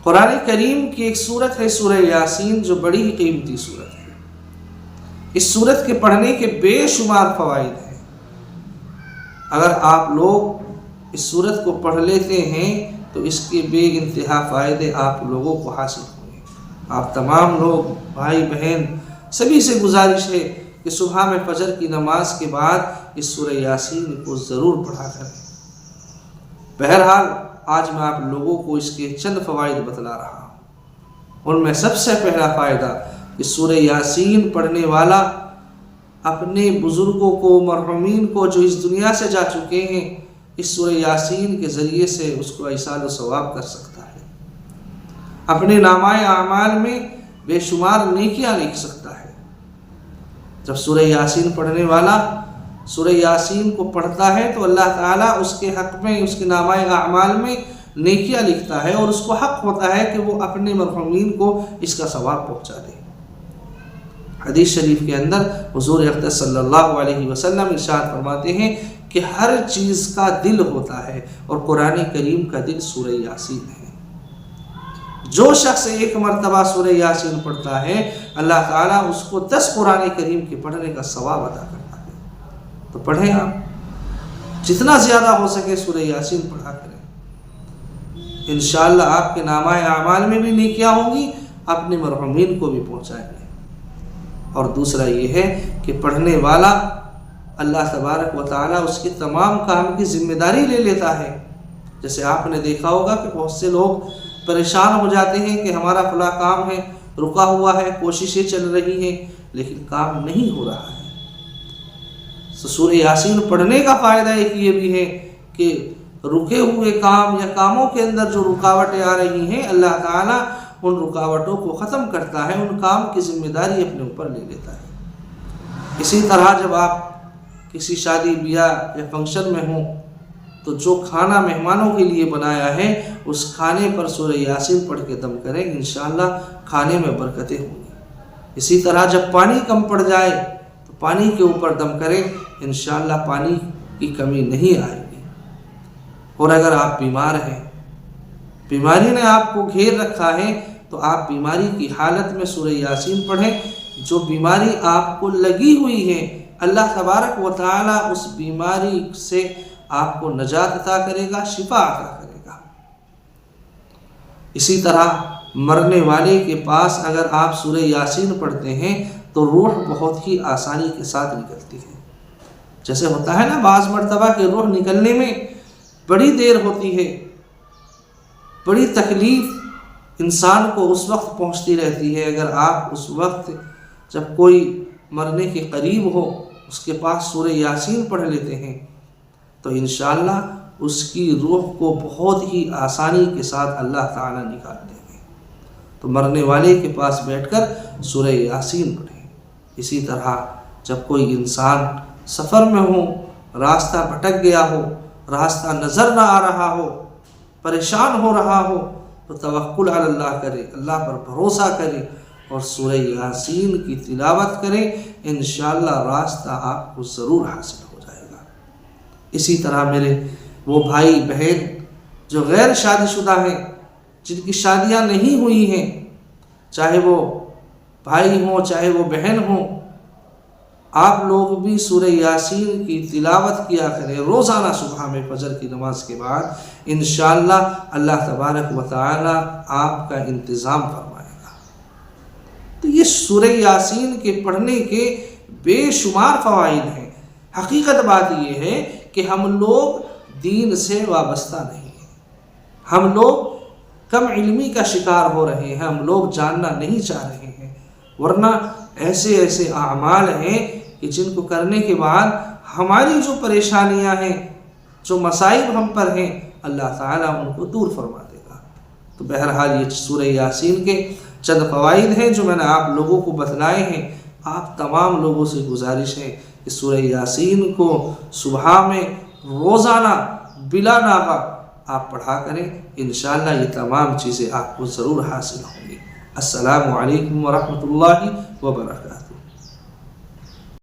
قرآن کریم کی ایک سورت ہے سورہ یاسین، جو بڑی ہی قیمتی سورت ہے۔ اس سورت کے پڑھنے کے بے شمار فوائد ہیں۔ اگر آپ لوگ اس سورت کو پڑھ لیتے ہیں تو اس کے بے انتہا فائدے آپ لوگوں کو حاصل ہوں گے۔ آپ تمام لوگ، بھائی بہن، سبھی سے گزارش ہے کہ صبح میں فجر کی نماز کے بعد اس سورہ یاسین کو ضرور پڑھا کریں۔ بہرحال آج میں آپ لوگوں کو اس کے چند فوائد بتلا رہا ہوں۔ ان میں سب سے پہلا فائدہ کہ سورہ یاسین پڑھنے والا اپنے بزرگوں کو، مرحومین کو جو اس دنیا سے جا چکے ہیں، اس سورہ یاسین کے ذریعے سے اس کو ایصال و ثواب کر سکتا ہے، اپنے نامہ اعمال میں بے شمار نیکیاں لکھ سکتا ہے۔ جب سورہ یاسین پڑھنے والا سورہ یاسین کو پڑھتا ہے تو اللہ تعالیٰ اس کے حق میں، اس کے نامہ اعمال میں نیکیاں لکھتا ہے، اور اس کو حق ہوتا ہے کہ وہ اپنے مرحومین کو اس کا ثواب پہنچا دے۔ حدیث شریف کے اندر حضور اقدس صلی اللہ علیہ وسلم ارشاد فرماتے ہیں کہ ہر چیز کا دل ہوتا ہے، اور قرآن کریم کا دل سورہ یاسین ہے۔ جو شخص ایک مرتبہ سورہ یاسین پڑھتا ہے، اللہ تعالیٰ اس کو 10 قرآن کریم کے پڑھنے کا ثواب عطا کرتا ہے۔ تو پڑھیں، آپ جتنا زیادہ ہو سکے سورہ یاسین پڑھا کریں، انشاءاللہ آپ کے نامہ اعمال میں بھی نیکیاں ہوں گی، اپنے مرحومین کو بھی پہنچائیں گے۔ اور دوسرا یہ ہے کہ پڑھنے والا اللہ تبارک و تعالیٰ اس کے تمام کام کی ذمہ داری لے لیتا ہے۔ جیسے آپ نے دیکھا ہوگا کہ بہت سے لوگ پریشان ہو جاتے ہیں کہ ہمارا فلاں کام ہے، رکا ہوا ہے، کوششیں چل رہی ہیں لیکن کام نہیں ہو رہا ہے۔ سورہ یاسین پڑھنے کا فائدہ ایک یہ بھی ہے کہ رکے ہوئے کام یا کاموں کے اندر جو رکاوٹیں آ رہی ہیں، اللہ تعالیٰ ان رکاوٹوں کو ختم کرتا ہے، ان کام کی ذمہ داری اپنے اوپر لے لیتا ہے۔ اسی طرح جب آپ کسی شادی بیاہ یا فنکشن میں ہوں تو جو کھانا مہمانوں کے لیے بنایا ہے، اس کھانے پر سورہ یاسین پڑھ کے دم کریں، انشاءاللہ کھانے میں برکتیں ہوں گی۔ اسی طرح جب پانی کم پڑ جائے تو پانی کے اوپر دم کریں، انشاءاللہ پانی کی کمی نہیں آئے گی۔ اور اگر آپ بیمار ہیں، بیماری نے آپ کو گھیر رکھا ہے، تو آپ بیماری کی حالت میں سورہ یاسین پڑھیں۔ جو بیماری آپ کو لگی ہوئی ہے، اللہ تبارک و تعالیٰ اس بیماری سے آپ کو نجات عطا کرے گا، شفا عطا کرے گا۔ اسی طرح مرنے والے کے پاس اگر آپ سورہ یاسین پڑھتے ہیں تو روح بہت ہی آسانی کے ساتھ نکلتی ہے۔ جیسے ہوتا ہے نا بعض مرتبہ کہ روح نکلنے میں بڑی دیر ہوتی ہے، بڑی تکلیف انسان کو اس وقت پہنچتی رہتی ہے۔ اگر آپ اس وقت جب کوئی مرنے کے قریب ہو، اس کے پاس سورہ یاسین پڑھ لیتے ہیں تو انشاءاللہ اس کی روح کو بہت ہی آسانی کے ساتھ اللہ تعالیٰ نکال دیں گے۔ تو مرنے والے کے پاس بیٹھ کر سورہ یاسین پڑھیں۔ اسی طرح جب کوئی انسان سفر میں ہو، راستہ بھٹک گیا ہو، راستہ نظر نہ آ رہا ہو، پریشان ہو رہا ہو، تو توکل علی اللہ کرے، اللہ پر بھروسہ کرے اور سورہ یاسین کی تلاوت کریں، انشاءاللہ راستہ آپ کو ضرور حاصل ہو جائے گا۔ اسی طرح میرے وہ بھائی بہن جو غیر شادی شدہ ہیں، جن کی شادیاں نہیں ہوئی ہیں، چاہے وہ بھائی ہوں چاہے وہ بہن ہوں، آپ لوگ بھی سورہ یاسین کی تلاوت کیا کریں روزانہ صبح میں فجر کی نماز کے بعد، انشاءاللہ اللہ تبارک و تعالی آپ کا انتظام فرمائے گا۔ تو یہ سورہ یاسین کے پڑھنے کے بے شمار فوائد ہیں۔ حقیقت بات یہ ہے کہ ہم لوگ دین سے وابستہ نہیں ہیں، ہم لوگ کم علمی کا شکار ہو رہے ہیں، ہم لوگ جاننا نہیں چاہ رہے ہیں، ورنہ ایسے ایسے اعمال ہیں کہ جن کو کرنے کے بعد ہماری جو پریشانیاں ہیں، جو مصائب ہم پر ہیں، اللہ تعالیٰ ان کو دور فرما دے گا۔ تو بہرحال یہ سورہ یاسین کے چند فوائد ہیں جو میں نے آپ لوگوں کو بتلائے ہیں۔ آپ تمام لوگوں سے گزارش ہے کہ سورہ یاسین کو صبح میں روزانہ بلا ناغہ آپ پڑھا کریں، انشاءاللہ یہ تمام چیزیں آپ کو ضرور حاصل ہوں گی۔ السلام علیکم ورحمۃ اللہ وبرکاتہ۔